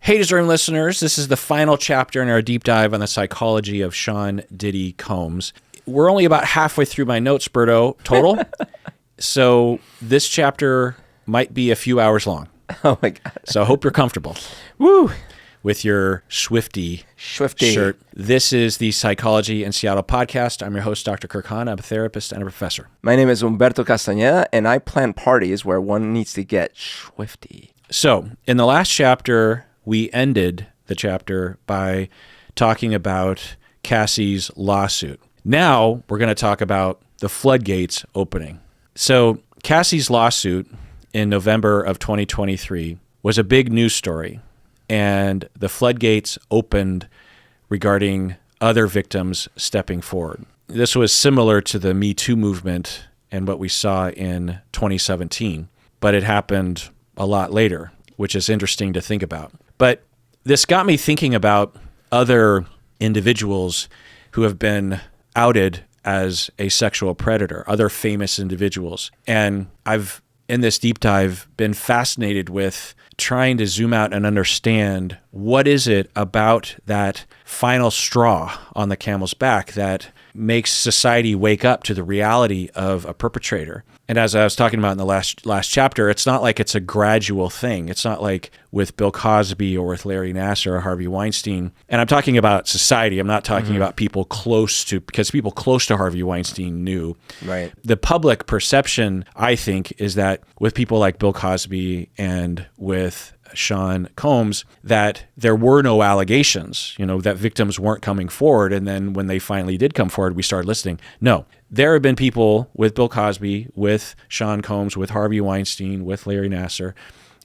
Hey, Discern listeners, this is the final chapter in our deep dive on the psychology of Sean Diddy Combs. We're only about halfway through my notes, Berto, total. So this chapter might be a few hours long. Oh my God. So I hope you're comfortable. Woo! With your Swifty shirt. This is the Psychology in Seattle podcast. I'm your host, Dr. Kirk Honda. I'm a therapist and a professor. My name is Humberto Castañeda, and I plan parties where one needs to get Swifty. So in the last chapter, we ended the chapter by talking about Cassie's lawsuit. Now we're going to talk about the floodgates opening. So Cassie's lawsuit in November of 2023 was a big news story, and the floodgates opened regarding other victims stepping forward. This was similar to the MeToo movement and what we saw in 2017, but it happened a lot later, which is interesting to think about. But this got me thinking about other individuals who have been outed as a sexual predator, other famous individuals. And I've, in this deep dive, been fascinated with trying to zoom out and understand what is it about that final straw on the camel's back that makes society wake up to the reality of a perpetrator. And as I was talking about in the last chapter, it's not like it's a gradual thing. It's not like with Bill Cosby or with Larry Nassar or Harvey Weinstein. And I'm talking about society. I'm not talking about people close to, because people close to Harvey Weinstein knew. Right. The public perception, I think, is that with people like Bill Cosby and with Sean Combs, that there were no allegations, that victims weren't coming forward. And then when they finally did come forward, we started listening. No, there have been people with Bill Cosby, with Sean Combs, with Harvey Weinstein, with Larry Nassar,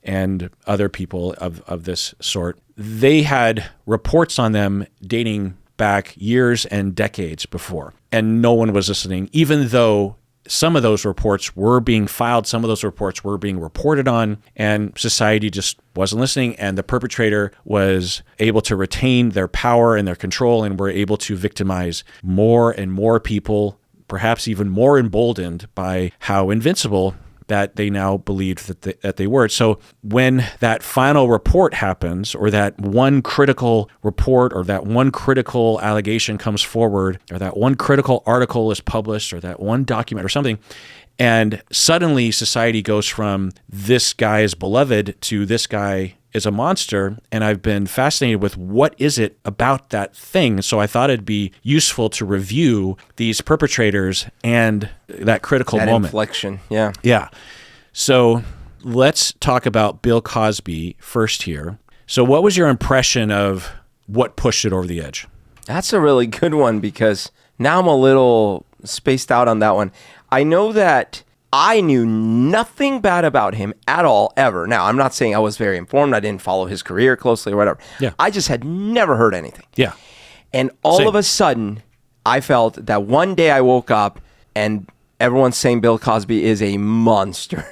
and other people of this sort. They had reports on them dating back years and decades before, and no one was listening, even though some of those reports were being filed, some of those reports were being reported on, and society just wasn't listening, and the perpetrator was able to retain their power and their control and were able to victimize more and more people, perhaps even more emboldened by how invincible that they now believed that they were. So when that final report happens, or that one critical report, or that one critical allegation comes forward, or that one critical article is published, or that one document or something, and suddenly society goes from this guy is beloved to this guy is a monster, and I've been fascinated with what is it about that thing. So I thought it'd be useful to review these perpetrators and that critical moment. Inflection, yeah. Yeah. So let's talk about Bill Cosby first here. So what was your impression of what pushed it over the edge? That's a really good one, because now I'm a little spaced out on that one. I know that I knew nothing bad about him at all, ever. Now, I'm not saying I was very informed. I didn't follow his career closely or whatever. Yeah. I just had never heard anything. Yeah. And all Same. of a sudden, I felt that one day I woke up and everyone's saying Bill Cosby is a monster.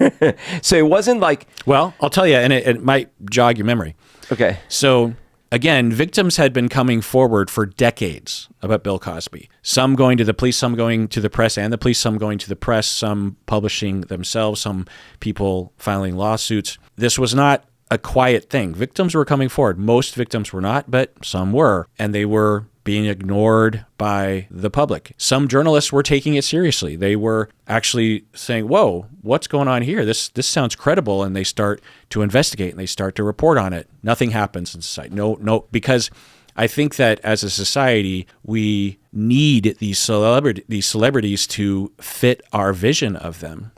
So it wasn't like... Well, I'll tell you, and it might jog your memory. Okay. So again, victims had been coming forward for decades about Bill Cosby. Some going to the police, some going to the press and the police, some going to the press, some publishing themselves, some people filing lawsuits. This was not a quiet thing. Victims were coming forward. Most victims were not, but some were. And they were being ignored by the public. Some journalists were taking it seriously. They were actually saying, whoa, what's going on here? This sounds credible. And they start to investigate and they start to report on it. Nothing happens in society. No, because I think that as a society, we need these celebrities to fit our vision of them.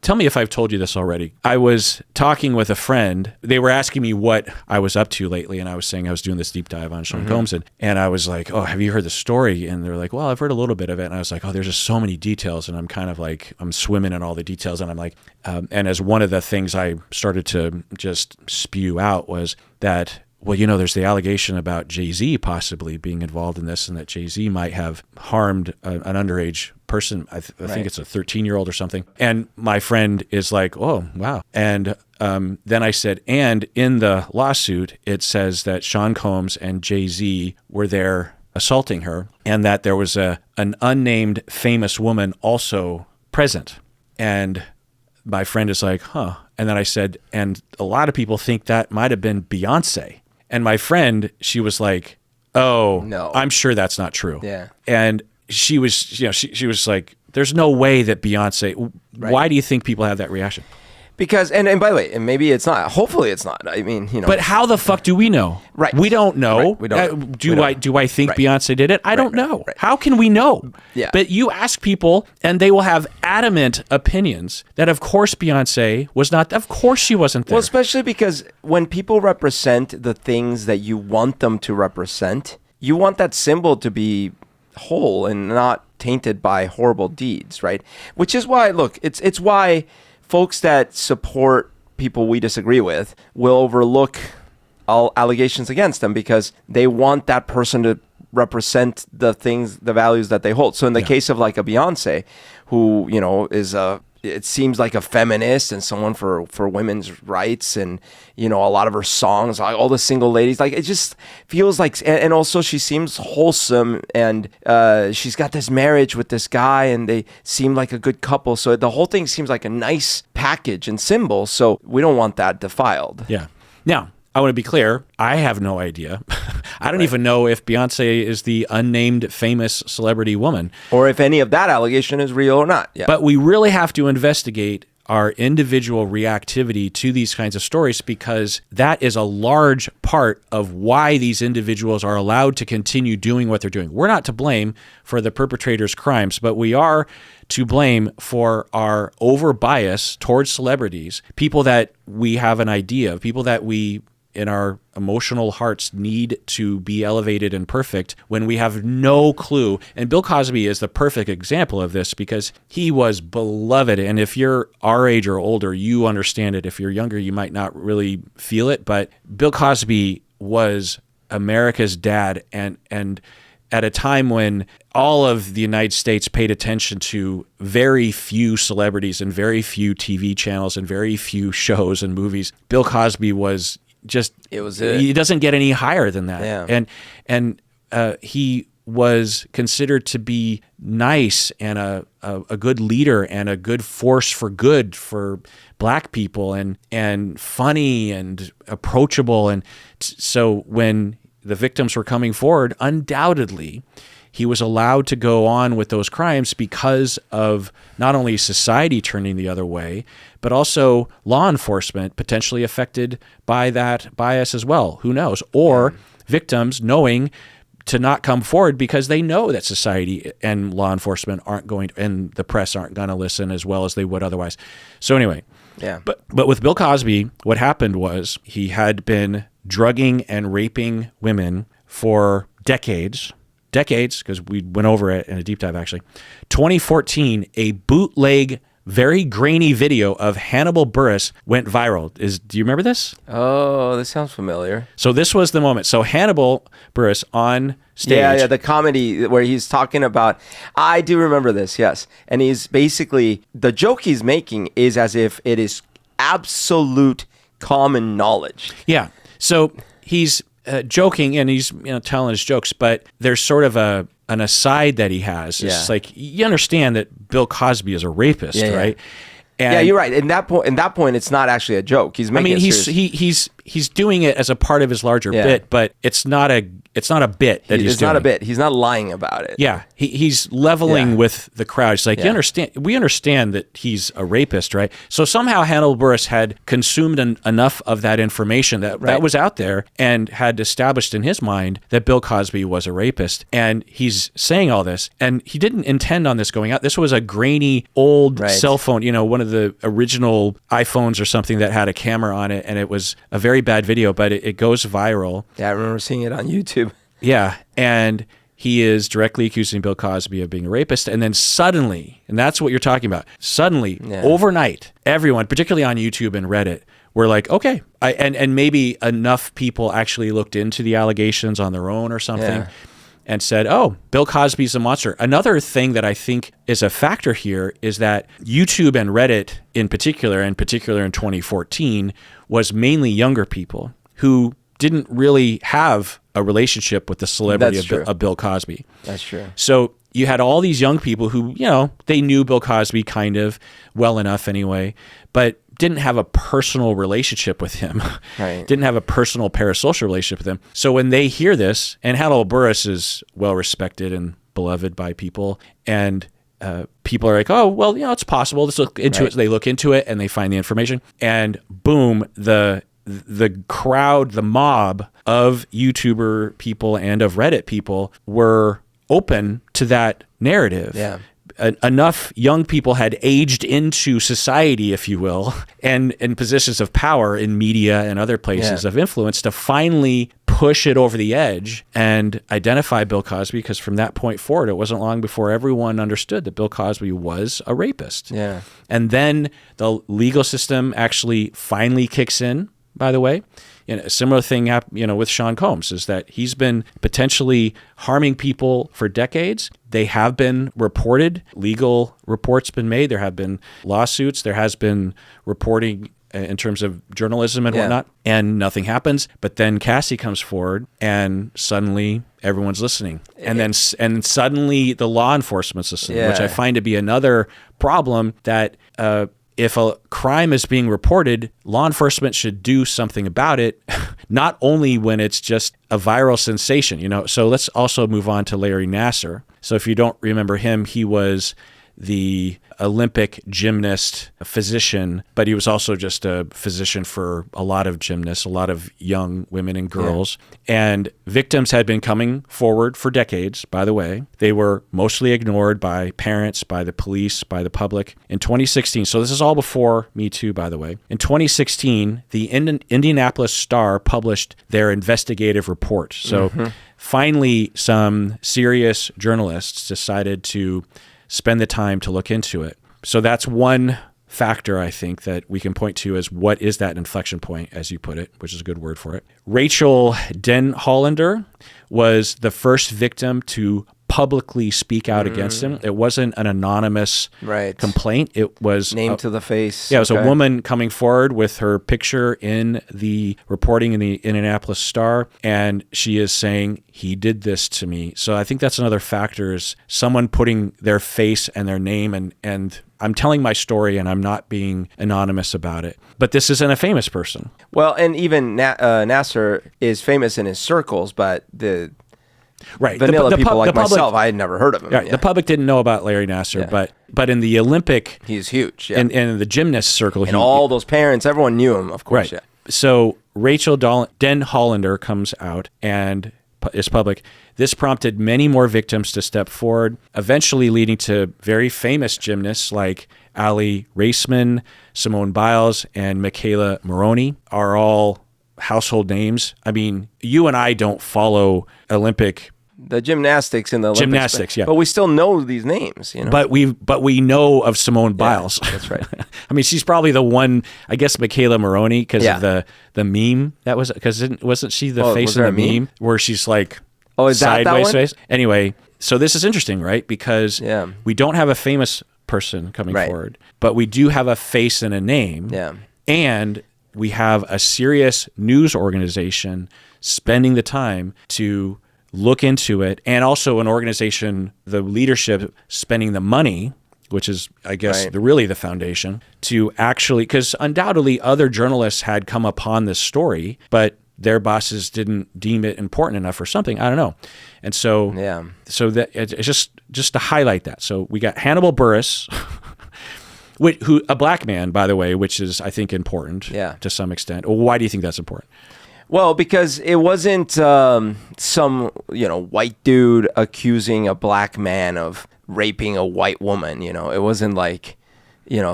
Tell me if I've told you this already. I was talking with a friend. They were asking me what I was up to lately, and I was saying I was doing this deep dive on Sean Combs, and I was like, oh, have you heard the story? And they're like, well, I've heard a little bit of it. And I was like, oh, there's just so many details, and I'm kind of like, I'm swimming in all the details, and I'm like, and as one of the things I started to just spew out was that, well, there's the allegation about Jay-Z possibly being involved in this, and that Jay-Z might have harmed an underage person. I think it's a 13-year-old or something. And my friend is like, oh, wow. And then I said, and in the lawsuit, it says that Sean Combs and Jay-Z were there assaulting her, and that there was an unnamed famous woman also present. And my friend is like, huh. And then I said, and a lot of people think that might have been Beyonce. And my friend, she was like, oh, No. I'm sure that's not true. Yeah. And she was, you know, she was like, there's no way that Beyonce, why do you think people have that reaction? Because, and by the way, and maybe it's not. Hopefully it's not. I mean, you know. But how the fuck do we know? Right. We don't know. Right. We don't. Do I think Right. Beyonce did it? I don't know. Right. How can we know? Yeah. But you ask people and they will have adamant opinions that of course Beyonce was not, of course she wasn't there. Well, especially because when people represent the things that you want them to represent, you want that symbol to be whole and not tainted by horrible deeds, right? Which is why, look, it's why folks that support people we disagree with will overlook all allegations against them because they want that person to represent the things, the values that they hold. So in the case of like a Beyonce, who, you know, is it seems like a feminist and someone for women's rights, and you know, a lot of her songs, like all the single ladies, like it just feels like, and also she seems wholesome, and she's got this marriage with this guy and they seem like a good couple, so the whole thing seems like a nice package and symbol, so we don't want that defiled. Yeah. Now, I want to be clear, I have no idea. I don't even know if Beyonce is the unnamed famous celebrity woman. Or if any of that allegation is real or not. Yeah. But we really have to investigate our individual reactivity to these kinds of stories, because that is a large part of why these individuals are allowed to continue doing what they're doing. We're not to blame for the perpetrator's crimes, but we are to blame for our over bias towards celebrities, people that we have an idea of, people that we in our emotional hearts need to be elevated and perfect when we have no clue. And Bill Cosby is the perfect example of this because he was beloved. And if you're our age or older, you understand it. If you're younger, you might not really feel it. But Bill Cosby was America's dad. And at a time when all of the United States paid attention to very few celebrities and very few TV channels and very few shows and movies, Bill Cosby was just, he doesn't get any higher than that. Yeah. And he was considered to be nice and a good leader and a good force for good for black people, and funny and approachable. And so when the victims were coming forward, undoubtedly he was allowed to go on with those crimes because of not only society turning the other way, but also law enforcement potentially affected by that bias as well. Who knows? Or victims knowing to not come forward because they know that society and law enforcement aren't going to, and the press aren't going to listen as well as they would otherwise. So anyway, but with Bill Cosby, what happened was he had been drugging and raping women for decades, because we went over it in a deep dive actually. 2014, a bootleg, very grainy video of Hannibal Buress went viral. Do you remember this? Oh, this sounds familiar. So this was the moment. So Hannibal Buress on stage. Yeah, the comedy where he's talking about, I do remember this, yes. And he's basically, the joke he's making is as if it is absolute common knowledge. Yeah. So he's joking and he's telling his jokes, but there's sort of an aside that he has. It's just like, you understand that Bill Cosby is a rapist, right? And you're right. In that point, it's not actually a joke. He's making. He's doing it as a part of his larger bit, but it's not a bit that he's doing. It's not a bit. He's not lying about it. Yeah, he's leveling with the crowd. He's like, we understand that he's a rapist, right? So somehow Hannibal Buress had consumed enough of that information that was out there and had established in his mind that Bill Cosby was a rapist. And he's saying all this, and he didn't intend on this going out. This was a grainy old cell phone, one of the original iPhones or something that had a camera on it, and it was a very bad video, but it goes viral. Yeah, I remember seeing it on YouTube. Yeah, and he is directly accusing Bill Cosby of being a rapist, and then suddenly, and that's what you're talking about, suddenly, overnight, everyone, particularly on YouTube and Reddit, were like, okay, and maybe enough people actually looked into the allegations on their own or something, and said, oh, Bill Cosby's a monster. Another thing that I think is a factor here is that YouTube and Reddit in particular in 2014, was mainly younger people who didn't really have a relationship with the celebrity of Bill Cosby. That's true. So you had all these young people who, they knew Bill Cosby kind of well enough anyway, but didn't have a personal relationship with him, Right. didn't have a personal parasocial relationship with him. So when they hear this, and Hannibal Buress is well respected and beloved by people, and people are like, oh, well, it's possible. Let's look into it. They look into it and they find the information, and boom, the crowd, the mob of YouTuber people and of Reddit people were open to that narrative. Yeah. Enough young people had aged into society, if you will, and in positions of power in media and other places of influence to finally push it over the edge and identify Bill Cosby, because from that point forward, it wasn't long before everyone understood that Bill Cosby was a rapist. Yeah. And then the legal system actually finally kicks in, by the way. A similar thing happened, with Sean Combs, is that he's been potentially harming people for decades. They have been reported, legal reports been made. There have been lawsuits. There has been reporting in terms of journalism and whatnot, and nothing happens. But then Cassie comes forward, and suddenly everyone's listening, and suddenly the law enforcement's listening, which I find to be another problem that. If a crime is being reported, law enforcement should do something about it, not only when it's just a viral sensation, So let's also move on to Larry Nassar. So if you don't remember him, he was the Olympic gymnast, physician, but he was also just a physician for a lot of gymnasts, a lot of young women and girls. Yeah. And victims had been coming forward for decades, by the way. They were mostly ignored by parents, by the police, by the public. In 2016, so this is all before MeToo, by the way. In 2016, the Indianapolis Star published their investigative report. So finally, some serious journalists decided to spend the time to look into it. So that's one factor, I think, that we can point to as what is that inflection point, as you put it, which is a good word for it. Rachel Denhollander was the first victim to publicly speak out against him. It wasn't an anonymous complaint. It was name to the face. Yeah, it was a woman coming forward with her picture in the reporting in the Indianapolis Star, and she is saying, he did this to me. So I think that's another factor, is someone putting their face and their name, and I'm telling my story and I'm not being anonymous about it. But this isn't a famous person. Well, and even Nassar is famous in his circles, but the vanilla people like myself, I had never heard of him. Right. The public didn't know about Larry Nassar, but in the Olympic, he's huge. And in the gymnast circle, and all those parents, everyone knew him, of course. Right. So Rachel Denhollander comes out and is public. This prompted many more victims to step forward, eventually leading to very famous gymnasts like Ali Raceman, Simone Biles, and Michaela Maroney are all household names. I mean, you and I don't follow Olympic the gymnastics in the Olympics, gymnastics, but we still know these names, But we know of Simone Biles. Yeah, that's right. I mean, she's probably the one. I guess Michaela Maroney, because of the meme that was, because wasn't she the face of the meme where she's like, is that sideways one? face? Anyway, so this is interesting, right? Because we don't have a famous person coming forward, but we do have a face and a name. Yeah, and we have a serious news organization spending the time to look into it, and also an organization, the leadership, spending the money, which is, I guess, really the foundation, to actually, because undoubtedly other journalists had come upon this story, but their bosses didn't deem it important enough or something. I don't know. And so, so that it's just to highlight that. So we got Hannibal Buress, who a black man, by the way, which is, I think, important to some extent. Why do you think that's important? Well, because it wasn't some white dude accusing a black man of raping a white woman. It wasn't like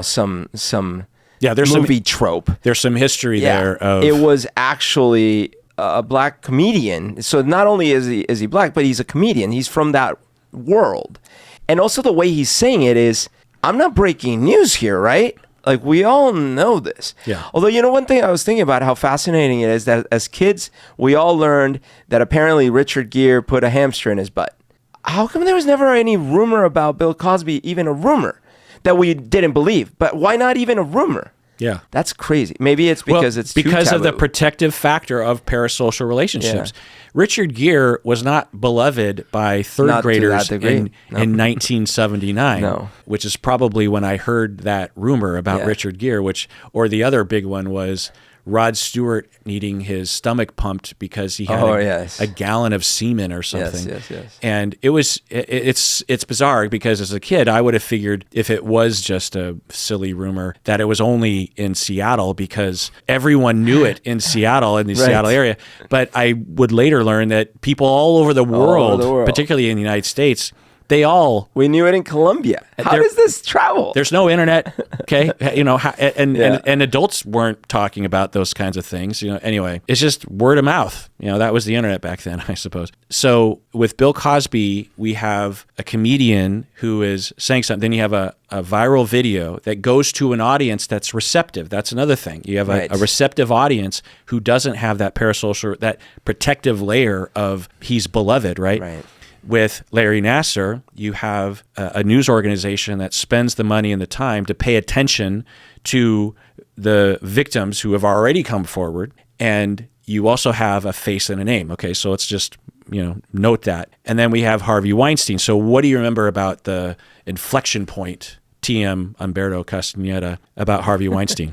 some there's movie trope. There's some history there. It was actually a black comedian. So not only is he black, but he's a comedian. He's from that world, and also the way he's saying it is, I'm not breaking news here, right? Like, we all know this. Yeah. Although, one thing I was thinking about, how fascinating it is that as kids, we all learned that apparently Richard Gere put a hamster in his butt. How come there was never any rumor about Bill Cosby, even a rumor, that we didn't believe? But why not even a rumor? Yeah. That's crazy. Maybe it's because it's because too of the taboo. protective factor of parasocial relationships. Richard Gere was not beloved by third Not to graders that degree. in 1979, No. which is probably when I heard that rumor about Yeah. Richard Gere, or the other big one was Rod Stewart needing his stomach pumped because he had a gallon of semen or something. Yes. And it's bizarre because as a kid, I would have figured if it was just a silly rumor that it was only in Seattle because everyone knew it in Seattle, in the Seattle area. But I would later learn that people all over the world, particularly in the United States, we knew it in Colombia. How does this travel? There's no internet, okay? And adults weren't talking about those kinds of things. Anyway, it's just word of mouth. That was the internet back then, I suppose. So with Bill Cosby, we have a comedian who is saying something. Then you have a viral video that goes to an audience that's receptive. That's another thing. You have a receptive audience who doesn't have that parasocial, that protective layer of he's beloved, right? Right. With Larry Nassar, you have a news organization that spends the money and the time to pay attention to the victims who have already come forward. And you also have a face and a name. Okay, so let's just note that. And then we have Harvey Weinstein. So what do you remember about the inflection point, TM Humberto Castañeda, about Harvey Weinstein?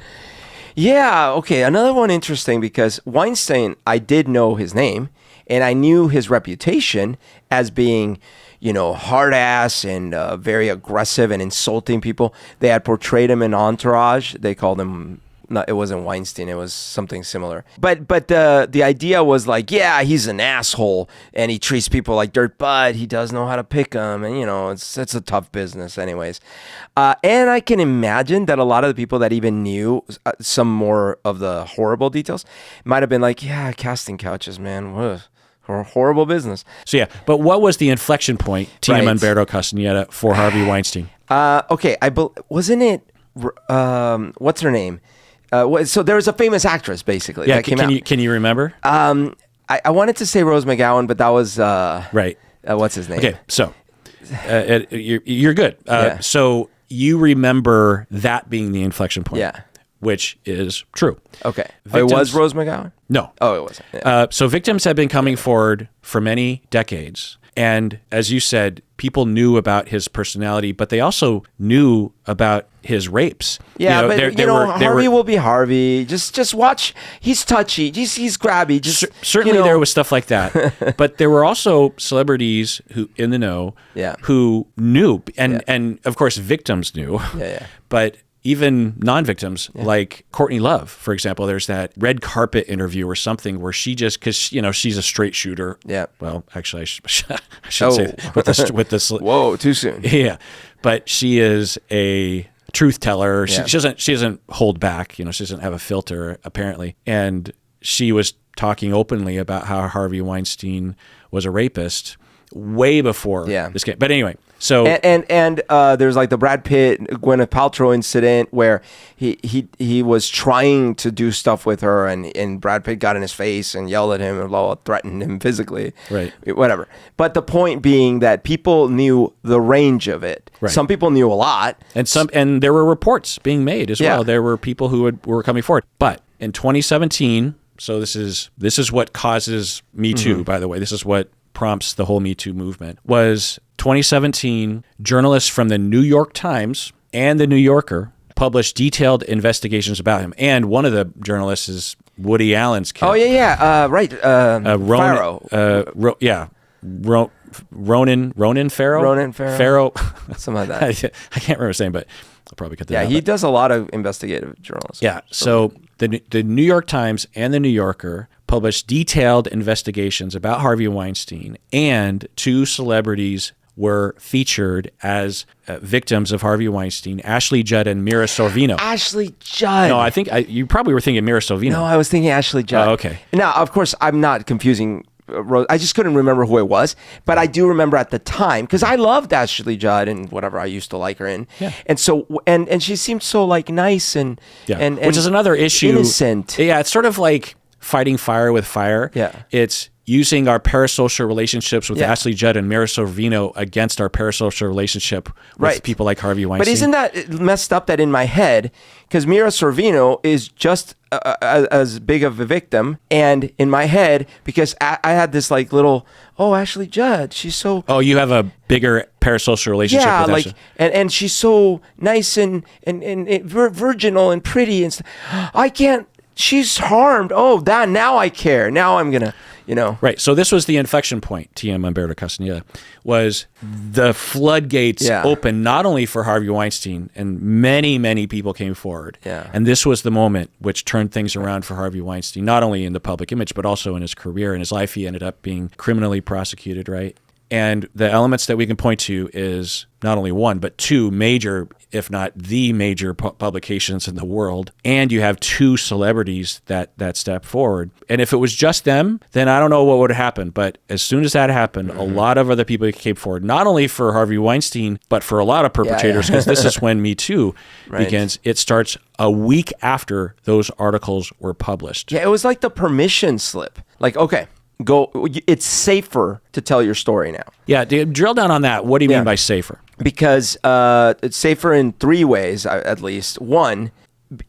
Yeah, okay. Another one interesting because Weinstein, I did know his name. And I knew his reputation as being, hard ass and very aggressive and insulting people. They had portrayed him in Entourage. They called him, no, it wasn't Weinstein. It was something similar. But the idea was like, yeah, he's an asshole and he treats people like dirt, but he does know how to pick them. And, it's a tough business anyways. And I can imagine that a lot of the people that even knew some more of the horrible details might have been like, yeah, casting couches, man. Ugh. Horrible business. So but what was the inflection point, TM Humberto Castañeda, for Harvey Weinstein? Okay, wasn't it? What's her name? So there was a famous actress, basically. Yeah, that came out. Can you remember? I wanted to say Rose McGowan, but that was right. What's his name? Okay, so you're good. So you remember that being the inflection point? Yeah. Which is true. Okay. It was Rose McGowan? No. Oh, it wasn't. Yeah. So victims have been coming forward for many decades. And as you said, people knew about his personality, but they also knew about his rapes. Yeah, Harvey will be Harvey. Just watch. He's touchy. He's grabby. Certainly there was stuff like that. But there were also celebrities who in the know who knew. And of course, victims knew. Yeah. But even non-victims, like Courtney Love, for example, there's that red carpet interview or something where she just, because she's a straight shooter. Yeah. Well, actually, I should say with this. Whoa, too soon. Yeah, but she is a truth teller. She doesn't hold back. She doesn't have a filter apparently, and she was talking openly about how Harvey Weinstein was a rapist way before this came. But anyway. So and there's like the Brad Pitt Gwyneth Paltrow incident where he was trying to do stuff with her and Brad Pitt got in his face and yelled at him and threatened him physically. Right. Whatever. But the point being that people knew the range of it. Right. Some people knew a lot. And there were reports being made as well. There were people who were coming forward. But in 2017, so this is what causes MeToo, by the way. This is what prompts the whole MeToo movement. Was 2017, journalists from the New York Times and the New Yorker published detailed investigations about him. And one of the journalists is Woody Allen's kid. Oh, yeah. Right. Farrow. Ronan Farrow? Ronan Farrow. Farrow. Something like that. I can't remember his name, but I'll probably cut that out. Yeah, he does a lot of investigative journalism. Yeah, so the New York Times and the New Yorker published detailed investigations about Harvey Weinstein, and two celebrities were featured as victims of Harvey Weinstein, Ashley Judd and Mira Sorvino. Ashley Judd. No, I think you probably were thinking Mira Sorvino. No, I was thinking Ashley Judd. Oh, okay. Now, of course, I'm not confusing Rose. I just couldn't remember who it was, but I do remember at the time because I loved Ashley Judd and whatever I used to like her in. Yeah. And so and she seemed so like nice and which is another issue. Innocent. Yeah, it's sort of like fighting fire with fire. Yeah. It's using our parasocial relationships with Yeah. Ashley Judd and Mira Sorvino against our parasocial relationship with Right. people like Harvey Weinstein. But isn't that messed up that in my head, because Mira Sorvino is just as big of a victim, and in my head, because I had this like little, oh, Ashley Judd, she's so... Oh, you have a bigger parasocial relationship Yeah, with like, Ashley. and she's so nice and virginal and pretty and I can't, she's harmed. Oh, that, now I care. Now I'm going to, Right. So this was the inflection point, TM Humberto Castaneda, was the floodgates open not only for Harvey Weinstein, and many, many people came forward. Yeah. And this was the moment which turned things around for Harvey Weinstein, not only in the public image, but also in his career and his life. He ended up being criminally prosecuted, right? And the elements that we can point to is not only one, but two major, if not the major publications in the world. And you have two celebrities that step forward. And if it was just them, then I don't know what would happen. But as soon as that happened, a lot of other people came forward, not only for Harvey Weinstein, but for a lot of perpetrators, because this is when MeToo begins. It starts a week after those articles were published. Yeah, it was like the permission slip. Like, okay, go. It's safer to tell your story now. Yeah, drill down on that. What do you mean by safer? Because it's safer in three ways, at least. One,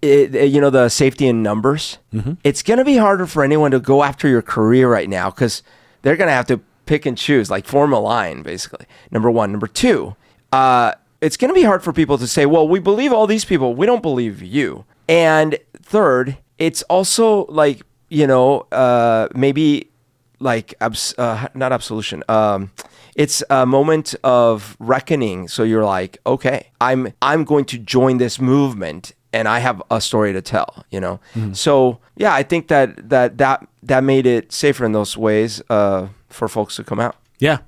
the safety in numbers. Mm-hmm. It's going to be harder for anyone to go after your career right now because they're going to have to pick and choose, like form a line, basically. Number one. Number two, it's going to be hard for people to say, well, we believe all these people. We don't believe you. And third, it's also like, maybe like not absolution. It's a moment of reckoning. So you're like, okay, I'm going to join this movement, and I have a story to tell. Mm-hmm. So yeah, I think that made it safer in those ways for folks to come out. Yeah,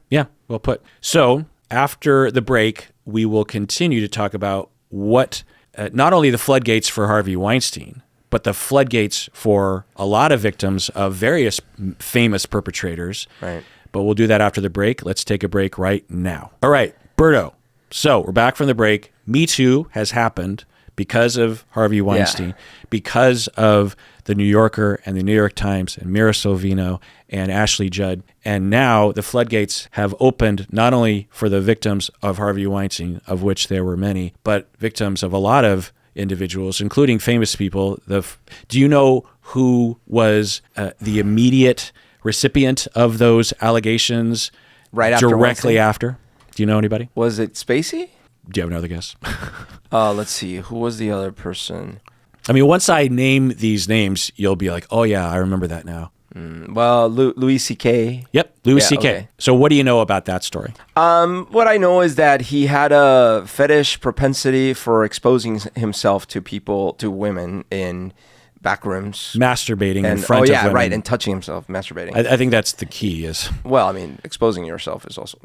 well put. So after the break, we will continue to talk about what not only the floodgates for Harvey Weinstein, but the floodgates for a lot of victims of various famous perpetrators. Right. But we'll do that after the break. Let's take a break right now. All right, Berto. So we're back from the break. Me Too has happened because of Harvey Weinstein, because of the New Yorker and the New York Times and Mira Sorvino and Ashley Judd. And now the floodgates have opened not only for the victims of Harvey Weinstein, of which there were many, but victims of a lot of individuals, including famous people. Do you know who was the immediate recipient of those allegations right after directly after? Do you know anybody? Was it Spacey? Do you have another guess? Let's see. Who was the other person? I mean, once I name these names, you'll be like, oh yeah, I remember that now. Well, Louis C.K. Yep, Louis C.K. Okay. So what do you know about that story? What I know is that he had a fetish propensity for exposing himself to people, to women in back rooms. Masturbating in front of women. Right, and touching himself, masturbating. I think that's the key is... Well, I mean, exposing yourself is also...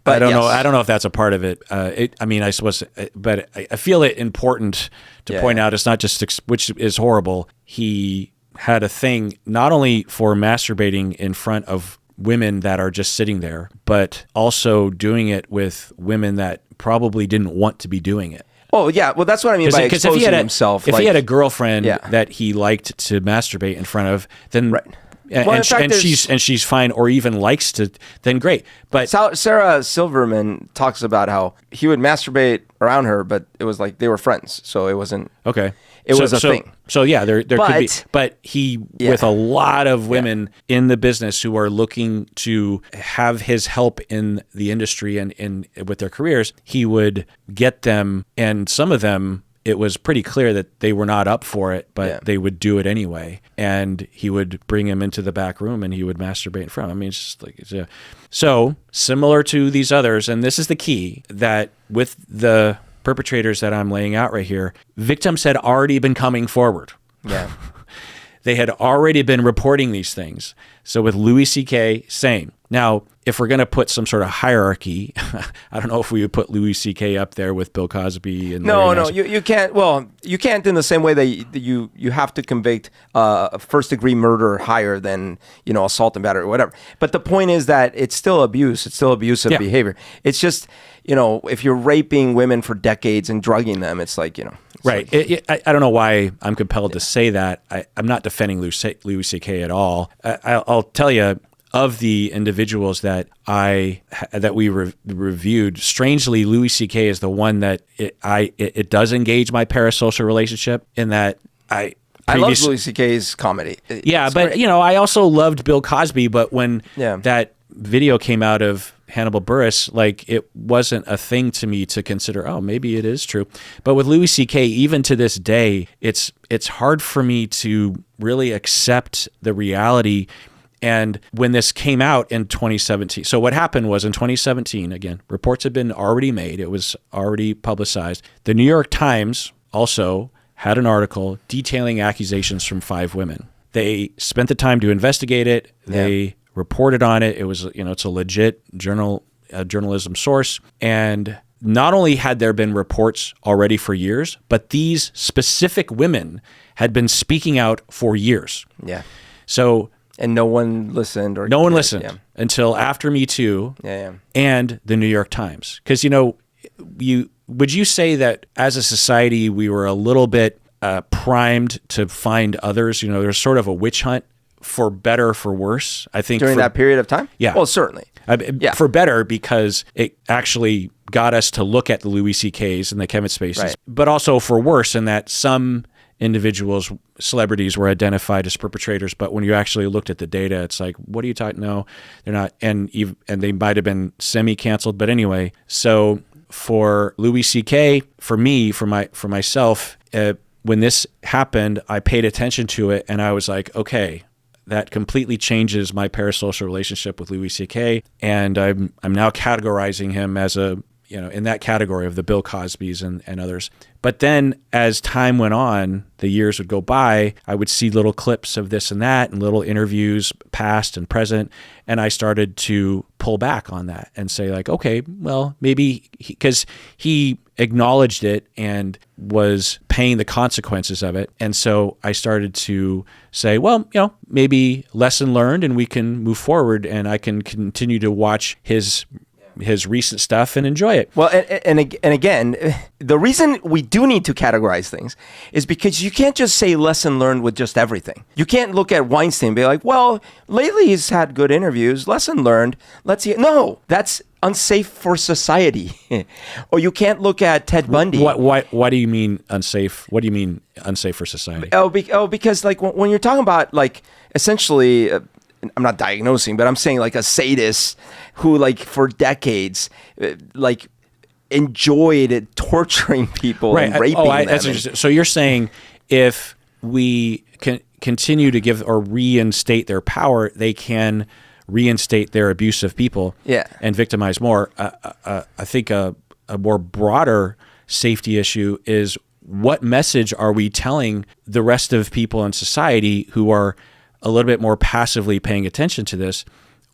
But I don't know. I don't know if that's a part of it. I suppose, but I feel it important to point out. It's not just, which is horrible. He had a thing not only for masturbating in front of women that are just sitting there, but also doing it with women that probably didn't want to be doing it. Oh yeah, well that's what I mean by exposing himself. If he had a girlfriend that he liked to masturbate in front of, then. Right. And she's fine, or even likes to, then great. But Sarah Silverman talks about how he would masturbate around her, but it was like they were friends, so it wasn't okay. It was a thing. So yeah, there could be, but he with a lot of women in the business who are looking to have his help in the industry and with their careers, he would get them, and some of them. It was pretty clear that they were not up for it, but they would do it anyway. And he would bring him into the back room and he would masturbate in front of him. I mean, it's just like, so similar to these others, and this is the key, that with the perpetrators that I'm laying out right here, victims had already been coming forward. Yeah. They had already been reporting these things. So with Louis C.K., same. Now, if we're going to put some sort of hierarchy, I don't know if we would put Louis C.K. up there with Bill Cosby. And no, you can't. Well, you can't in the same way that you have to convict first-degree murder higher than assault and battery or whatever. But the point is that it's still abuse. It's still abusive behavior. It's just if you're raping women for decades and drugging them, it's like right. I don't know why I'm compelled to say that. I'm not defending Louis C.K. at all. I'll tell you. of the individuals that we reviewed, strangely, Louis C.K. is the one that it does engage my parasocial relationship in that I love Louis C.K.'s comedy. It's but great. I also loved Bill Cosby, but when that video came out of Hannibal Buress, like, it wasn't a thing to me to consider, oh, maybe it is true. But with Louis C.K., even to this day, it's hard for me to really accept the reality. And when this came out in 2017, so what happened was in 2017, again, reports had been already made. It was already publicized. The New York Times also had an article detailing accusations from 5 women. They spent the time to investigate it. They reported on it. It was, it's a legit journalism source. And not only had there been reports already for years, but these specific women had been speaking out for years. Yeah. So... And no one listened. No one listened until after MeToo and the New York Times. Because, would you say that as a society, we were a little bit primed to find others? There's sort of a witch hunt, for better or for worse, I think. During that period of time? Yeah. Well, certainly. For better, because it actually got us to look at the Louis C.K.'s and the Kevin Spaceys. Right. But also for worse, in that some individuals, celebrities, were identified as perpetrators, but when you actually looked at the data, it's like, what are you talking? No, they're not, and they might have been semi-canceled. But anyway, so for Louis C.K., for me, for myself, when this happened, I paid attention to it, and I was like, okay, that completely changes my parasocial relationship with Louis C.K., and I'm now categorizing him as in that category of the Bill Cosbys and others. But then as time went on, the years would go by, I would see little clips of this and that and little interviews, past and present, and I started to pull back on that and say, like, okay, well, maybe because he acknowledged it and was paying the consequences of it. And so I started to say, well, maybe lesson learned, and we can move forward, and I can continue to watch his recent stuff and enjoy it. Well, and again, the reason we do need to categorize things is because you can't just say lesson learned with just everything. You can't look at Weinstein and be like, well, lately he's had good interviews, lesson learned, let's see. No, that's unsafe for society. Or you can't look at Ted Bundy. What do you mean unsafe? What do you mean unsafe for society? Because like when you're talking about, like, essentially... I'm not diagnosing, but I'm saying, like, a sadist who, like, for decades, like, enjoyed torturing people and raping them. So you're saying if we can continue to give or reinstate their power, they can reinstate their abuse of people and victimize more. I think a more broader safety issue is, what message are we telling the rest of people in society who are a little bit more passively paying attention to this,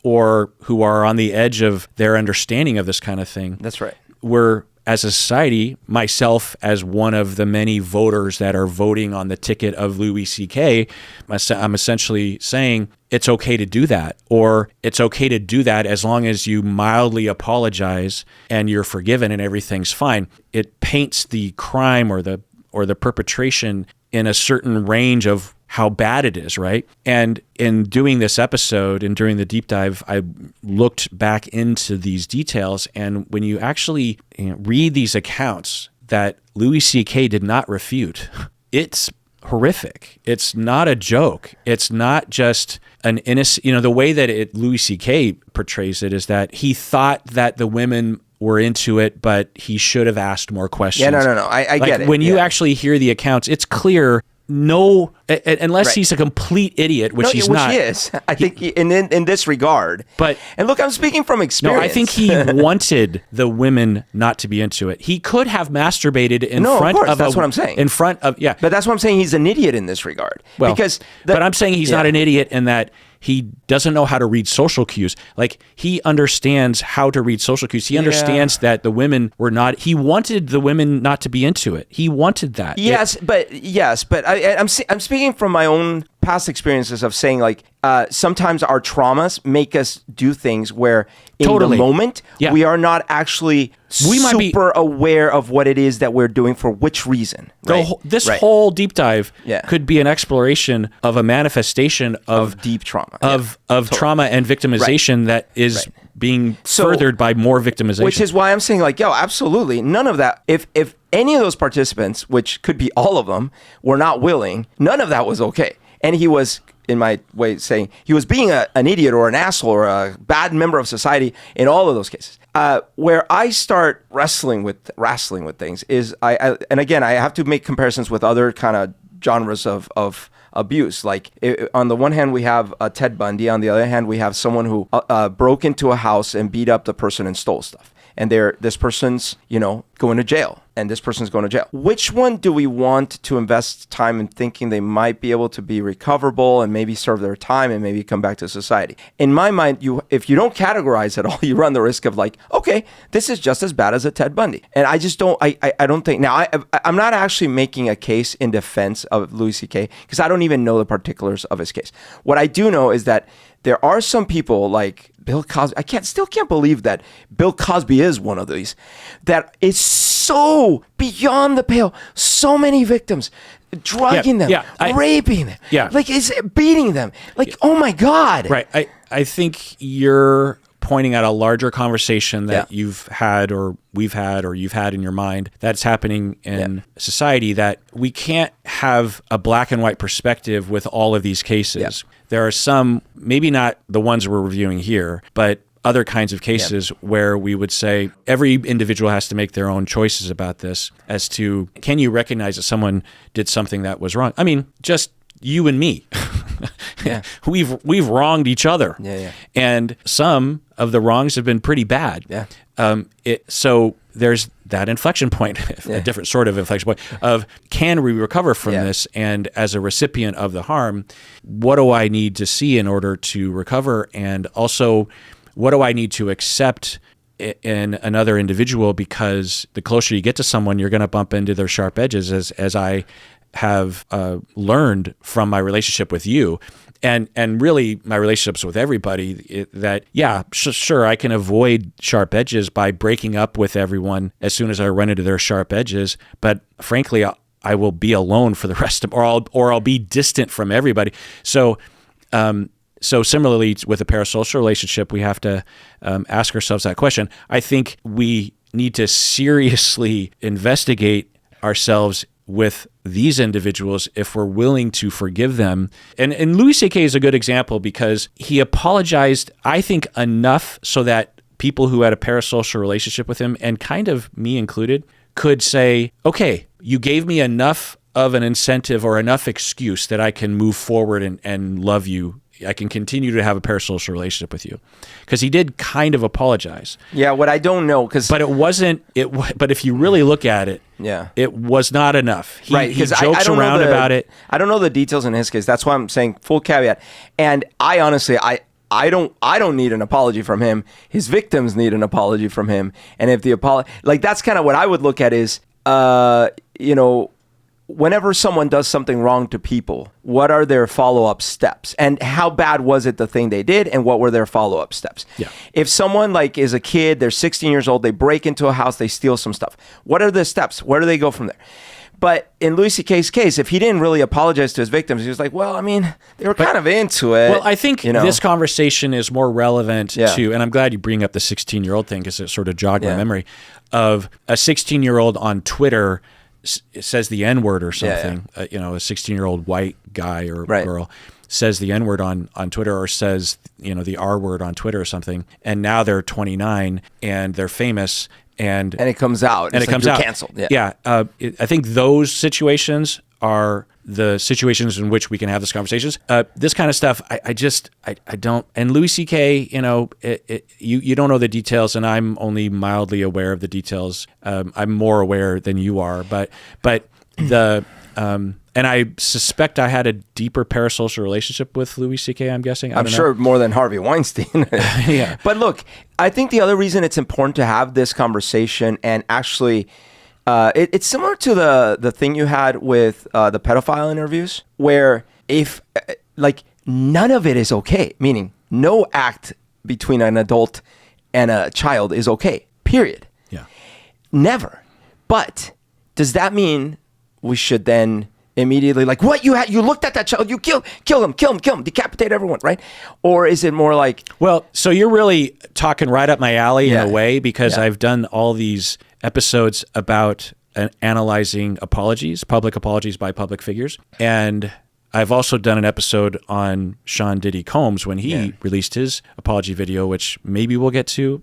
or who are on the edge of their understanding of this kind of thing? That's right. We're, as a society, myself as one of the many voters that are voting on the ticket of Louis C.K., I'm essentially saying it's okay to do that, or it's okay to do that as long as you mildly apologize and you're forgiven and everything's fine. It paints the crime or the perpetration in a certain range of how bad it is, right? And in doing this episode and during the deep dive, I looked back into these details. And when you actually read these accounts that Louis C.K. did not refute, it's horrific. It's not a joke. It's not just an innocent, the way that Louis C.K. portrays it is that he thought that the women were into it, but he should have asked more questions. Yeah, no. I get it. When you actually hear the accounts, it's clear. No, unless he's a complete idiot, which he's not. Which he is. I think in this regard. And look, I'm speaking from experience. No, I think he wanted the women not to be into it. He could have masturbated in front of that's what I'm saying. In front of, But that's what I'm saying. He's an idiot in this regard. Well, but I'm saying he's not an idiot in that he doesn't know how to read social cues. Like, he understands how to read social cues. He understands that the women were not. He wanted the women not to be into it. He wanted that. Yes, but I'm speaking from my own past experiences of saying like sometimes our traumas make us do things where in Totally. the moment we are not actually super aware of what it is that we're doing for which reason. Right? This whole deep dive Yeah. could be an exploration of a manifestation of deep trauma, of trauma and victimization that is being furthered by more victimization. Which is why I'm saying like, yo, absolutely none of that. If any of those participants, which could be all of them, were not willing, none of that was okay. And he was, in my way of saying, he was being an idiot or an asshole or a bad member of society in all of those cases. Where I start wrestling with things is and again, I have to make comparisons with other kind of genres of abuse. Like on the one hand, we have Ted Bundy. On the other hand, we have someone who broke into a house and beat up the person and stole stuff. And this person's, going to jail, and this person's going to jail. Which one do we want to invest time in thinking they might be able to be recoverable and maybe serve their time and maybe come back to society? In my mind, if you don't categorize at all, you run the risk of like, okay, this is just as bad as a Ted Bundy. And I just don't, I don't think, now I'm not actually making a case in defense of Louis C.K. because I don't even know the particulars of his case. What I do know is that there are some people like Bill Cosby. I still can't believe that Bill Cosby is one of these. That is so beyond the pale. So many victims, drugging them, raping them, like it's beating them. Like, oh my God. Right. I think you're pointing at a larger conversation that you've had or we've had or you've had in your mind that's happening in society, that we can't have a black and white perspective with all of these cases. There are some, maybe not the ones we're reviewing here, but other kinds of cases where we would say every individual has to make their own choices about this as to, can you recognize that someone did something that was wrong? I mean, just you and me. We've wronged each other. And some of the wrongs have been pretty bad. So there's that inflection point, a different sort of inflection point of, can we recover from this? And as a recipient of the harm, what do I need to see in order to recover? And also, what do I need to accept in another individual? Because the closer you get to someone, you're going to bump into their sharp edges, as I have learned from my relationship with you, and really my relationships with everybody, sure, I can avoid sharp edges by breaking up with everyone as soon as I run into their sharp edges. But frankly, I will be alone for the rest of, or I'll be distant from everybody. So similarly with a parasocial relationship, we have to ask ourselves that question. I think we need to seriously investigate ourselves with these individuals if we're willing to forgive them. And Louis C.K. is a good example because he apologized, I think, enough so that people who had a parasocial relationship with him, and kind of me included, could say, okay, you gave me enough of an incentive or enough excuse that I can move forward and love you. I can continue to have a parasocial relationship with you. Because he did kind of apologize. Yeah, what I don't know, but it wasn't. But if you really look at it, it was not enough. He jokes around about it. I don't know the details in his case. That's why I'm saying full caveat. And I honestly, I don't need an apology from him. His victims need an apology from him. And if the that's kind of what I would look at is, whenever someone does something wrong to people, what are their follow-up steps? And how bad was it the thing they did, and what were their follow-up steps? If someone is a kid, they're 16 years old, they break into a house, they steal some stuff. What are the steps? Where do they go from there? But in Louis C.K.'s case, if he didn't really apologize to his victims, he was like, well, I mean, they were kind of into it. Well, I think this conversation is more relevant to, and I'm glad you bring up the 16-year-old thing because it sort of jogged my memory, of a 16-year-old on Twitter says the N-word or something, a 16-year-old white guy or girl says the N-word on Twitter, or says, the R-word on Twitter or something, and now they're 29 and they're famous, and it comes out. And it comes out. Canceled. I think those situations are the situations in which we can have these conversations. This kind of stuff, I don't. And Louis C.K., you don't know the details, and I'm only mildly aware of the details. I'm more aware than you are, but the and I suspect I had a deeper parasocial relationship with Louis C.K., I'm guessing. I'm sure more than Harvey Weinstein. But look, I think the other reason it's important to have this conversation, and actually it's similar to the thing you had with the pedophile interviews, where if like none of it is okay, meaning no act between an adult and a child is okay, period. Yeah. Never. But does that mean we should then immediately like, what, you looked at that child, you kill him, decapitate everyone, right? Or is it more like, well, so you're really talking right up my alley in a way, because Yeah. I've done all these episodes about analyzing apologies, public apologies by public figures. And I've also done an episode on Sean Diddy Combs when he released his apology video, which maybe we'll get to.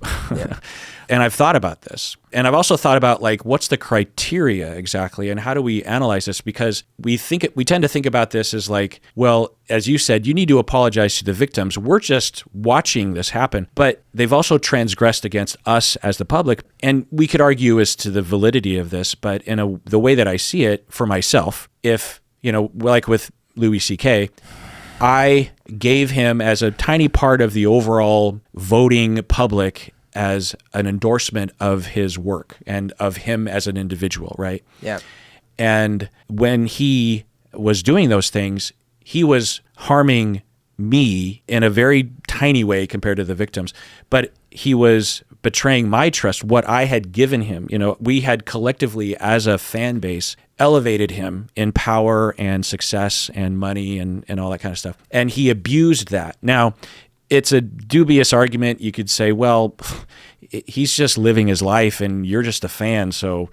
And I've thought about this. And I've also thought about like, what's the criteria exactly? And how do we analyze this? Because we tend to think about this as like, well, as you said, you need to apologize to the victims. We're just watching this happen, but they've also transgressed against us as the public. And we could argue as to the validity of this, but in the way that I see it for myself, if, like with Louis C.K., I gave him as a tiny part of the overall voting public as an endorsement of his work and of him as an individual, right? Yeah. And when he was doing those things, he was harming me in a very tiny way compared to the victims, but he was betraying my trust, what I had given him. We had collectively as a fan base elevated him in power and success and money and all that kind of stuff. And he abused that. Now, it's a dubious argument. You could say, well, he's just living his life and you're just a fan. So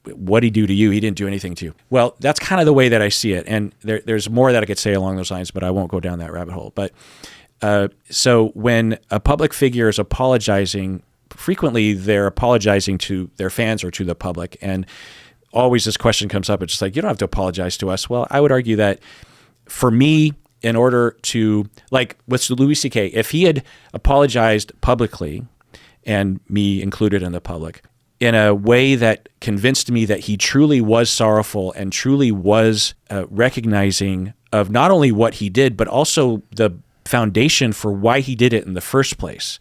what'd he do to you? He didn't do anything to you. Well, that's kind of the way that I see it. And there's more that I could say along those lines, but I won't go down that rabbit hole. But so when a public figure is apologizing, frequently they're apologizing to their fans or to the public. And always this question comes up. It's just like, you don't have to apologize to us. Well, I would argue that for me, in order to, like with Louis C.K., if he had apologized publicly, and me included in the public, in a way that convinced me that he truly was sorrowful and truly was recognizing of not only what he did, but also the foundation for why he did it in the first place.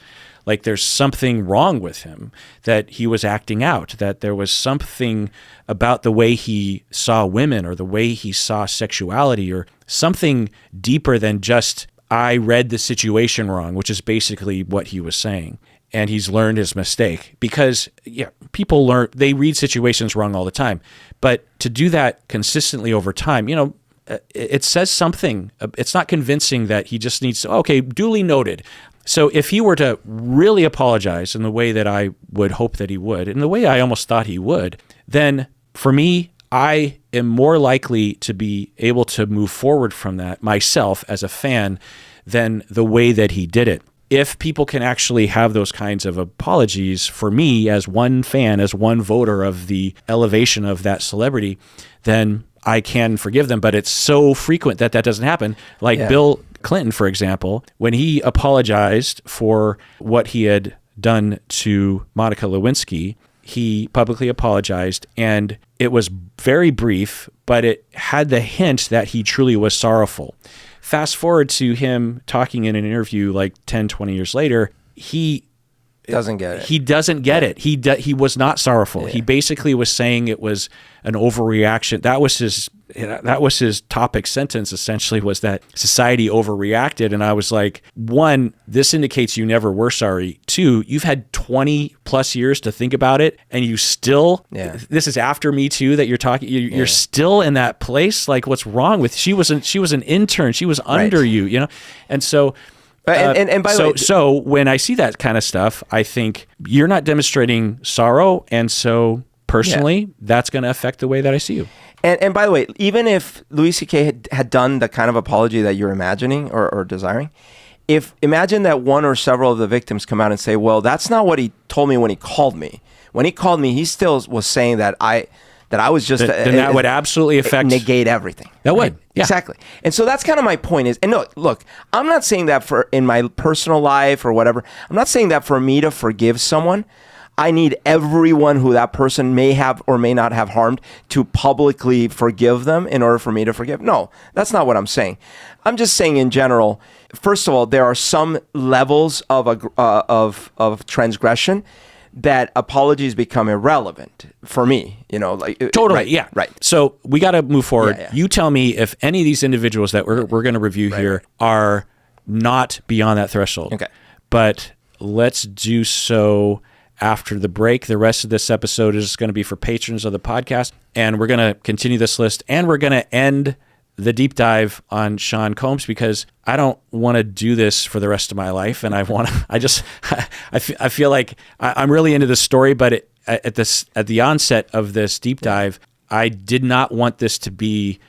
Like there's something wrong with him, that he was acting out, that there was something about the way he saw women or the way he saw sexuality or something deeper than just, I read the situation wrong, which is basically what he was saying. And he's learned his mistake because people they read situations wrong all the time. But to do that consistently over time, it says something. It's not convincing that he just needs to, okay, duly noted. So if he were to really apologize in the way that I would hope that he would, in the way I almost thought he would, then for me, I am more likely to be able to move forward from that myself as a fan than the way that he did it. If people can actually have those kinds of apologies for me as one fan, as one voter of the elevation of that celebrity, then I can forgive them. But it's so frequent that doesn't happen. Like Bill Clinton, for example, when he apologized for what he had done to Monica Lewinsky, he publicly apologized, and it was very brief, but it had the hint that he truly was sorrowful. Fast forward to him talking in an interview like 10, 20 years later, he doesn't get it. He doesn't get it. He was not sorrowful. Yeah. He basically was saying it was an overreaction. That was his topic sentence, essentially, was that society overreacted. And I was like, one, this indicates you never were sorry. Two, you've had 20 plus years to think about it, and you still, this is after Me Too that you're talking, you're still in that place. Like, what's wrong with, she was an intern. She was under you, And so, and by the way, so when I see that kind of stuff, I think you're not demonstrating sorrow. And so personally, that's going to affect the way that I see you. And by the way, even if Louis C.K. had done the kind of apology that you're imagining or desiring, imagine that one or several of the victims come out and say, well, that's not what he told me when he called me. When he called me, he still was saying that I was just... Then that would absolutely negate everything. That would. Yeah. Exactly. And so that's kind of my point is, and no, look, I'm not saying that in my personal life or whatever, I'm not saying that for me to forgive someone, I need everyone who that person may have or may not have harmed to publicly forgive them in order for me to forgive. No, that's not what I'm saying. I'm just saying in general, first of all, there are some levels of transgression that apologies become irrelevant for me, like Totally, right, yeah. right. So we got to move forward. Yeah. You tell me if any of these individuals that we're going to review here are not beyond that threshold. Okay. But let's do so after the break. The rest of this episode is going to be for patrons of the podcast, and we're going to continue this list, and we're going to end the deep dive on Sean Combs because I don't want to do this for the rest of my life, and I feel like I'm really into this story, but at the onset of this deep dive, I did not want this to be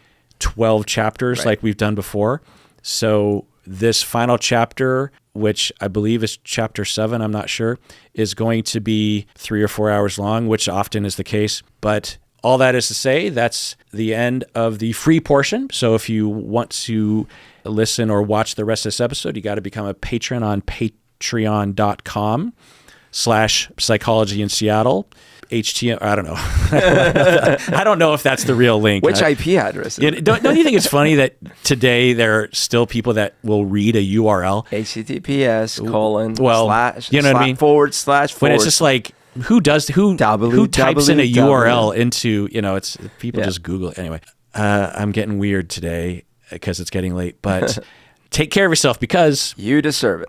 12 chapters like we've done before. So this final chapter, which I believe is chapter 7, I'm not sure, is going to be 3 or 4 hours long, which often is the case. But all that is to say, that's the end of the free portion. So if you want to listen or watch the rest of this episode, you got to become a patron on patreon.com/psychology in Seattle. HTML, I don't know. I don't know if that's the real link. Which IP address? Don't you think it's funny that today there are still people that will read a URL? HTTPS : slash, you know what I mean? / When it's just like, who types in a URL into, it's people just Google it. Anyway, I'm getting weird today because it's getting late, but take care of yourself because you deserve it.